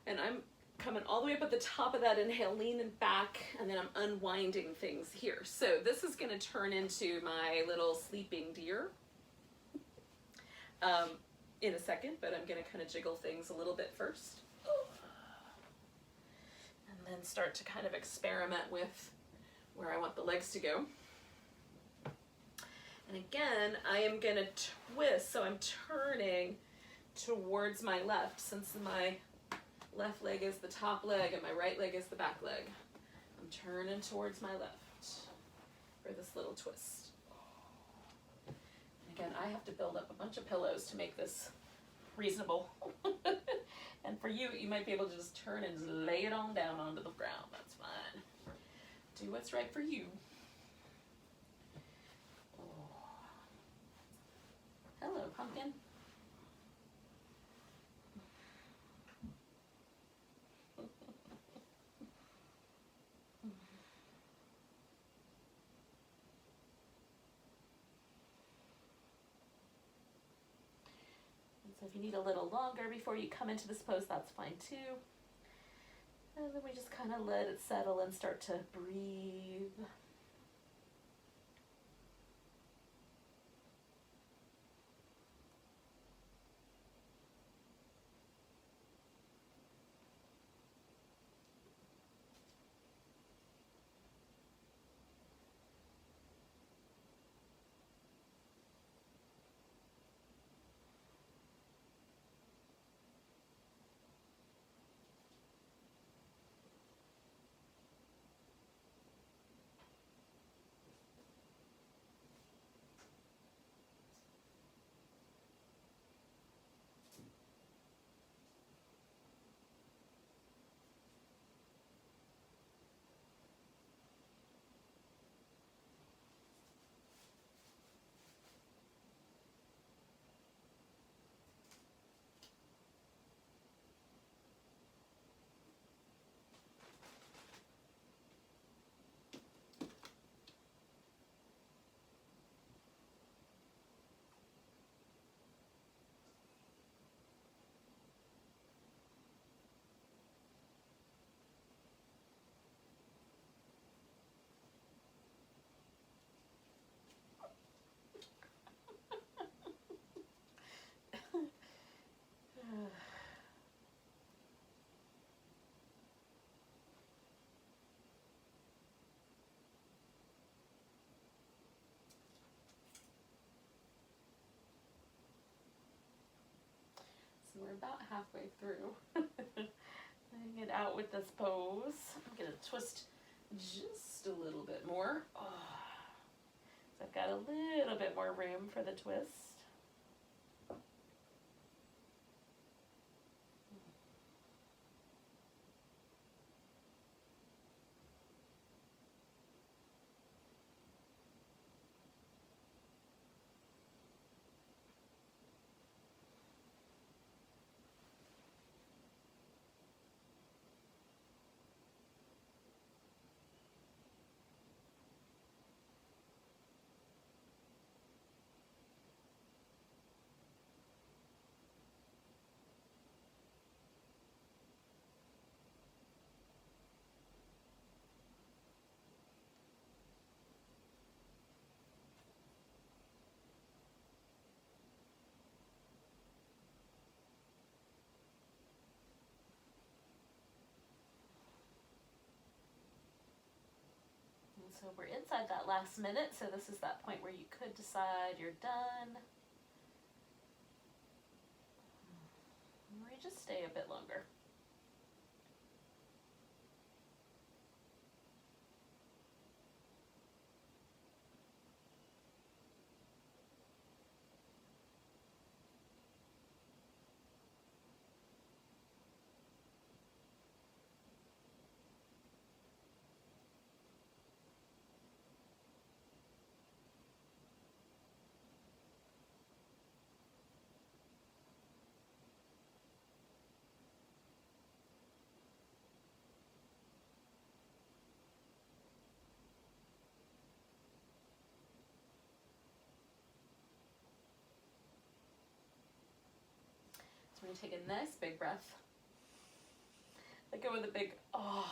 And I'm coming all the way up at the top of that inhale, leaning back, and then I'm unwinding things here. So this is gonna turn into my little sleeping deer in a second, but I'm gonna kind of jiggle things a little bit first. And then start to kind of experiment with where I want the legs to go. And again, I am gonna twist, so I'm turning towards my left, since my left leg is the top leg and my right leg is the back leg. I'm turning towards my left for this little twist. And again, I have to build up a bunch of pillows to make this reasonable. And for you, you might be able to just turn and just lay it on down onto the ground. That's fine. Do what's right for you. Hello, pumpkin. So if you need a little longer before you come into this pose, that's fine too. And then we just kind of let it settle and start to breathe. So we're about halfway through. Get out with this pose. I'm gonna twist just a little bit more. Oh. So I've got a little bit more room for the twist. So we're inside that last minute, so this is that point where you could decide you're done. Or you just stay a bit longer. So we're going to take a nice big breath. I go with a big oh,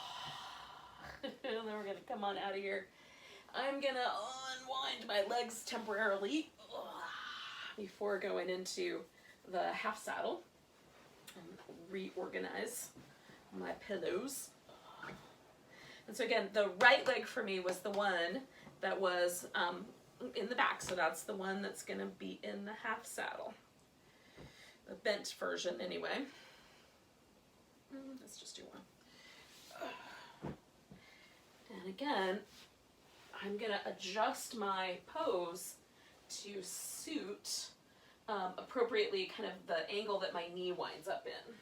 and then we're gonna come on out of here. I'm gonna unwind my legs temporarily before going into the half saddle and reorganize my pillows. And so again, the right leg for me was the one that was in the back, so that's the one that's gonna be in the half saddle. The bent version anyway. Let's just do one. And again, I'm gonna adjust my pose to suit appropriately kind of the angle that my knee winds up in.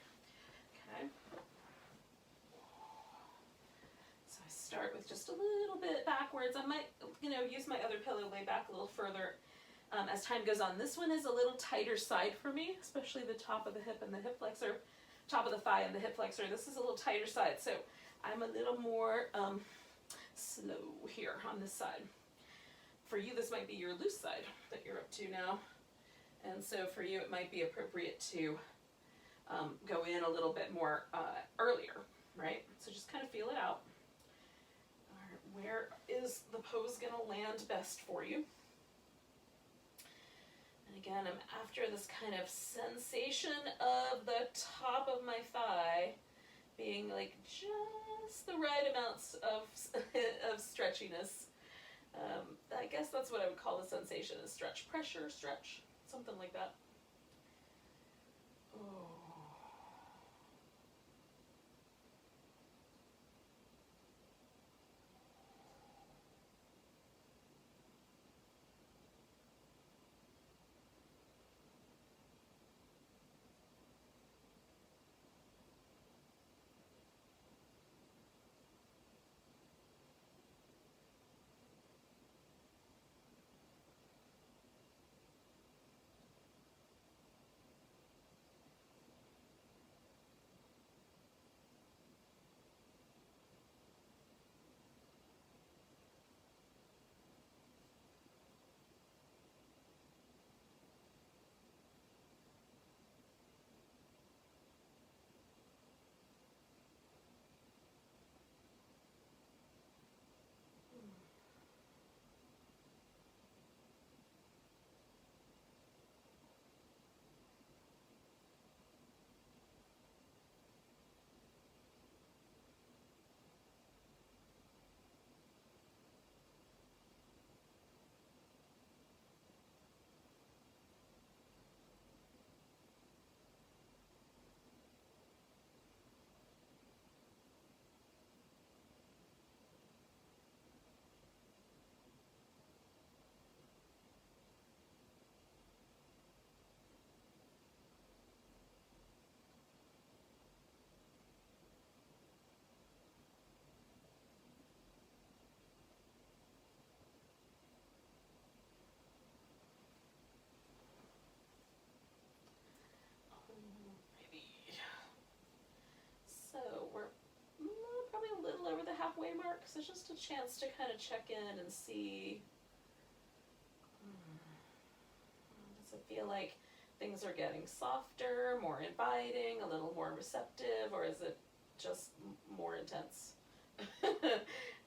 Okay. So I start with just a little bit backwards. I might, use my other pillow, lay back a little further as time goes on. This one is a little tighter side for me, especially the top of the hip and the hip flexor, top of the thigh and the hip flexor. This is a little tighter side, so I'm a little more slow here on this side. For you, this might be your loose side that you're up to now. And so for you, it might be appropriate to go in a little bit more earlier, right? So just kind of feel it out. All right, where is the pose gonna land best for you? And again, I'm after this kind of sensation of the top of my thigh being like just the right amounts of stretchiness. I guess that's what I would call the sensation, is stretch, pressure, stretch, something like that. Oh. Halfway mark, so it's just a chance to kind of check in and see, does it feel like things are getting softer, more inviting, a little more receptive, or is it just more intense? If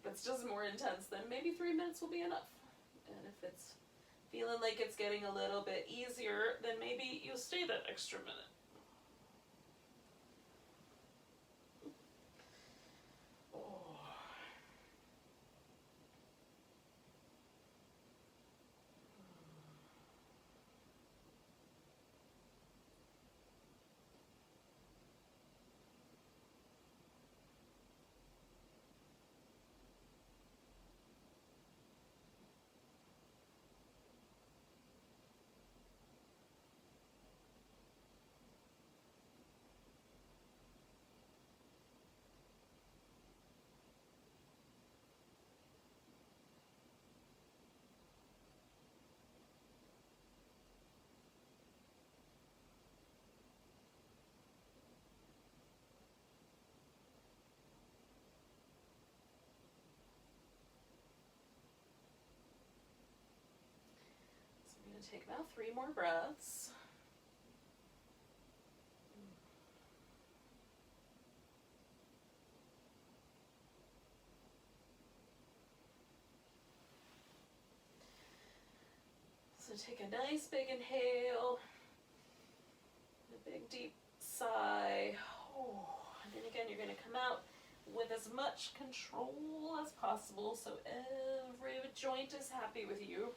it's just more intense, then maybe 3 minutes will be enough. And if it's feeling like it's getting a little bit easier, then maybe you'll stay that extra minute. Take about 3 more breaths. So take a nice big inhale, a big deep sigh. Oh, and then again, you're going to come out with as much control as possible so every joint is happy with you.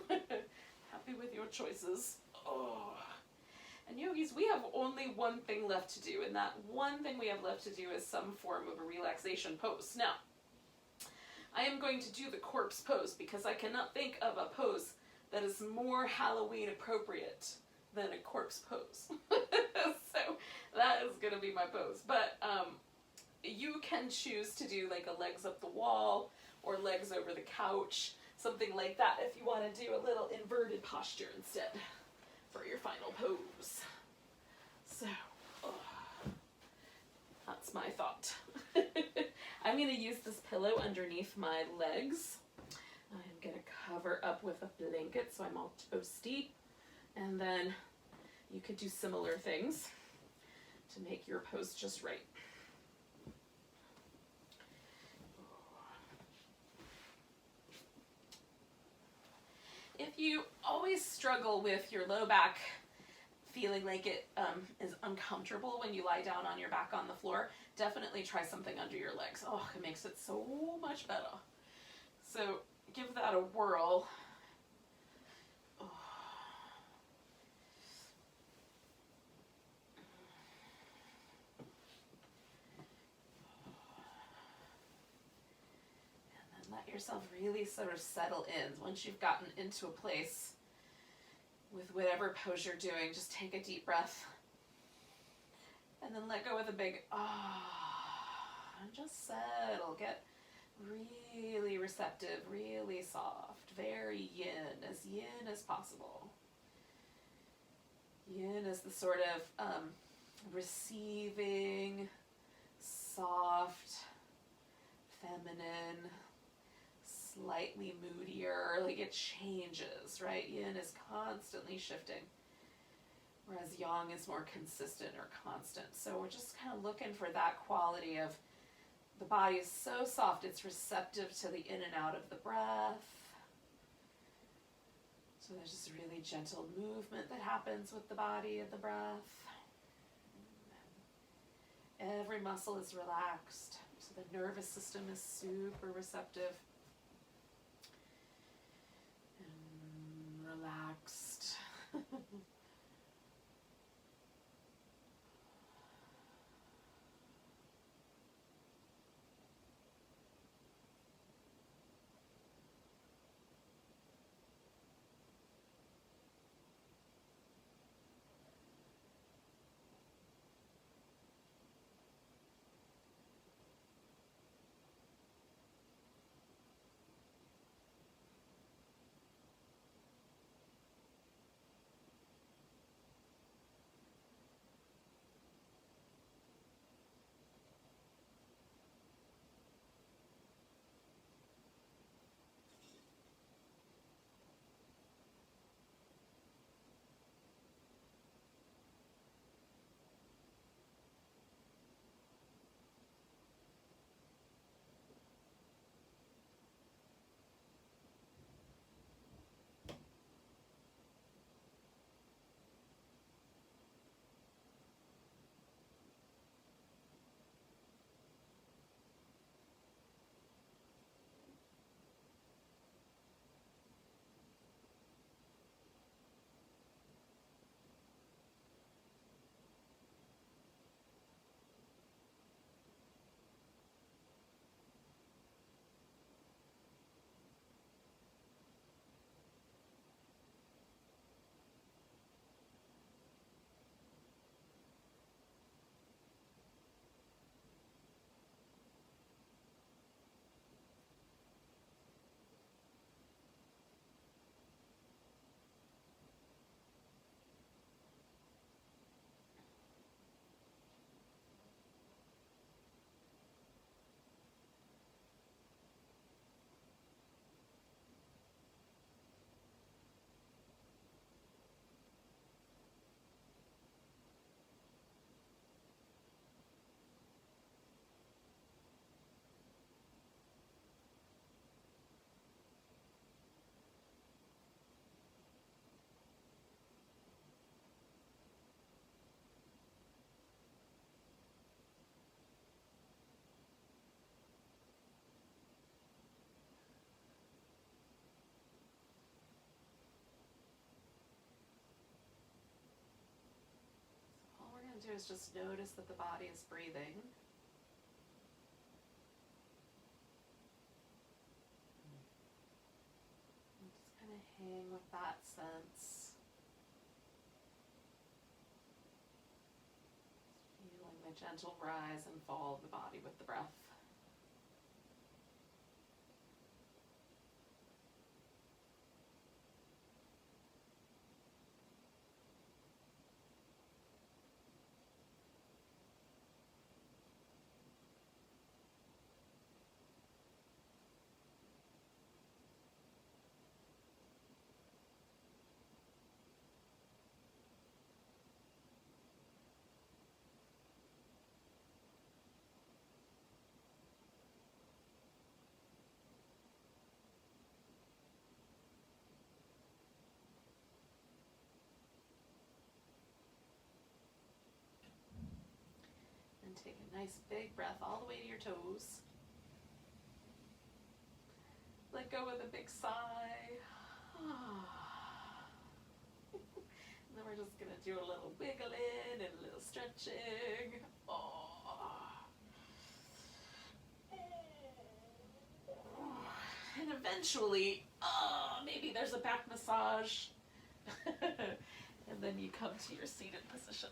Happy with your choices. Oh. And yogis, we have only one thing left to do, and that one thing we have left to do is some form of a relaxation pose. Now, I am going to do the corpse pose because I cannot think of a pose that is more Halloween appropriate than a corpse pose. So that is going to be my pose. But you can choose to do like a legs up the wall or legs over the couch, something like that, if you want to do a little inverted posture instead for your final pose. So, that's my thought. I'm going to use this pillow underneath my legs. I'm going to cover up with a blanket so I'm all toasty. And then you could do similar things to make your pose just right. If you always struggle with your low back feeling like it is uncomfortable when you lie down on your back on the floor, definitely try something under your legs. Oh, it makes it so much better. So give that a whirl. Oh. And then let yourself really sort of settle in. Once you've gotten into a place with whatever pose you're doing, just take a deep breath. And then let go with a big and just settle. Get really receptive, really soft, very yin as possible. Yin is the sort of receiving, soft, feminine, slightly moodier, like it changes, right? Yin is constantly shifting, whereas yang is more consistent or constant. So we're just kind of looking for that quality of the body is so soft, it's receptive to the in and out of the breath. So there's just really gentle movement that happens with the body and the breath. Every muscle is relaxed, so the nervous system is super receptive and relaxed. is just notice that the body is breathing. And just kind of hang with that sense. Feeling the gentle rise and fall of the body with the breath. Take a nice big breath all the way to your toes. Let go with a big sigh. And then we're just going to do a little wiggling and a little stretching. And eventually, maybe there's a back massage. And then you come to your seated position.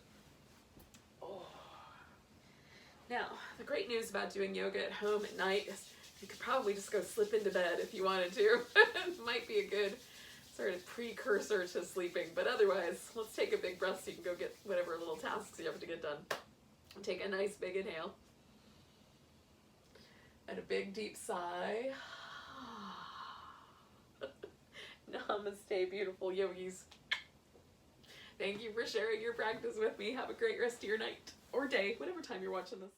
Now, the great news about doing yoga at home at night is you could probably just go slip into bed if you wanted to. It might be a good sort of precursor to sleeping, but otherwise, let's take a big breath so you can go get whatever little tasks you have to get done. Take a nice big inhale. And a big deep sigh. Namaste, beautiful yogis. Thank you for sharing your practice with me. Have a great rest of your night or day, whatever time you're watching this.